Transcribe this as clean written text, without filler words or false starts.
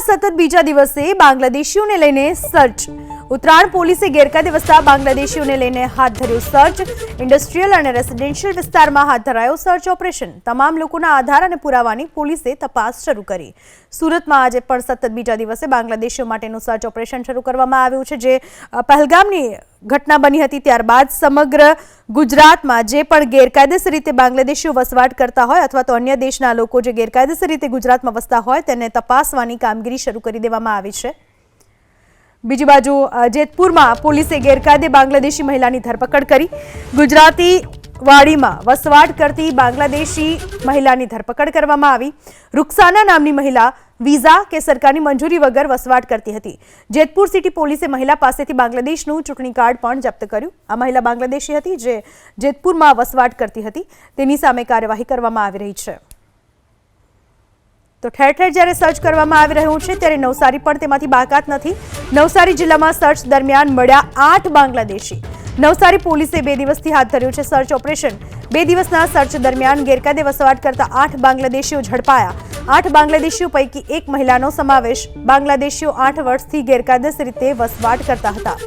સતત બીજા દિવસે બાંગ્લાદેશીઓને લઈને સર્ચ। ઉત્તરાયણ પોલીસે ગેરકાયદે વસતા બાંગ્લાદેશીઓને લઈને હાથ ધર્યું સર્ચ। ઇન્ડસ્ટ્રીયલ અને રેસિડેન્શિયલ વિસ્તારમાં હાથ ધરાયો સર્ચ ઓપરેશન। તમામ લોકોના આધાર અને પુરાવાની પોલીસે તપાસ શરૂ કરી। સુરતમાં આજે પણ સતત બીજા દિવસે બાંગ્લાદેશીઓ માટેનું સર્ચ ઓપરેશન શરૂ કરવામાં આવ્યું છે, જે પહેલગામની ઘટના બની હતી ત્યારબાદ સમગ્ર ગુજરાતમાં જે પણ ગેરકાયદેસર રીતે બાંગ્લાદેશીઓ વસવાટ કરતા હોય અથવા તો અન્ય દેશના લોકો જે ગેરકાયદેસર રીતે ગુજરાતમાં વસતા હોય તેને તપાસવાની કામગીરી શરૂ કરી દેવામાં આવી છે। બીજી બાજુ જેતપુરમાં પોલીસે ગેરકાયદે બાંગ્લાદેશી મહિલાની ધરપકડ કરી। ગુજરાતી વાડીમાં વસવાટ કરતી બાંગ્લાદેશી મહિલાની ધરપકડ કરવામાં આવી। રૂકસાના નામની મહિલા વિઝા કે સરકારની મંજૂરી વગર વસવાટ કરતી હતી। જેતપુર સિટી પોલીસે મહિલા પાસેથી બાંગ્લાદેશનું ચૂંટણી કાર્ડ પણ જપ્ત કર્યું। આ મહિલા બાંગ્લાદેશી હતી જે જેતપુરમાં વસવાટ કરતી હતી। તેની સામે કાર્યવાહી કરવામાં આવી રહી છે। તો ઠેર ઠેર જ્યારે સર્ચ કરવામાં આવી રહ્યું છે ત્યારે નવસારી પણ તેમાંથી બાકાત નથી। નવસારી જિલ્લામાં સર્ચ દરમિયાન મળ્યા 8 બાંગ્લાદેશી। નવસારી પોલીસે 2 દિવસથી હાથ ધર્યું છે સર્ચ ઓપરેશન। 2 દિવસના સર્ચ દરમિયાન ગેરકાયદે વસવાટ કરતા 8 બાંગ્લાદેશીઓ ઝડપાયા। 8 બાંગ્લાદેશીઓ પૈકી એક મહિલાનો સમાવેશ। બાંગ્લાદેશીઓ 8 વર્ષથી ગેરકાયદેસર રીતે વસવાટ કરતા હતા।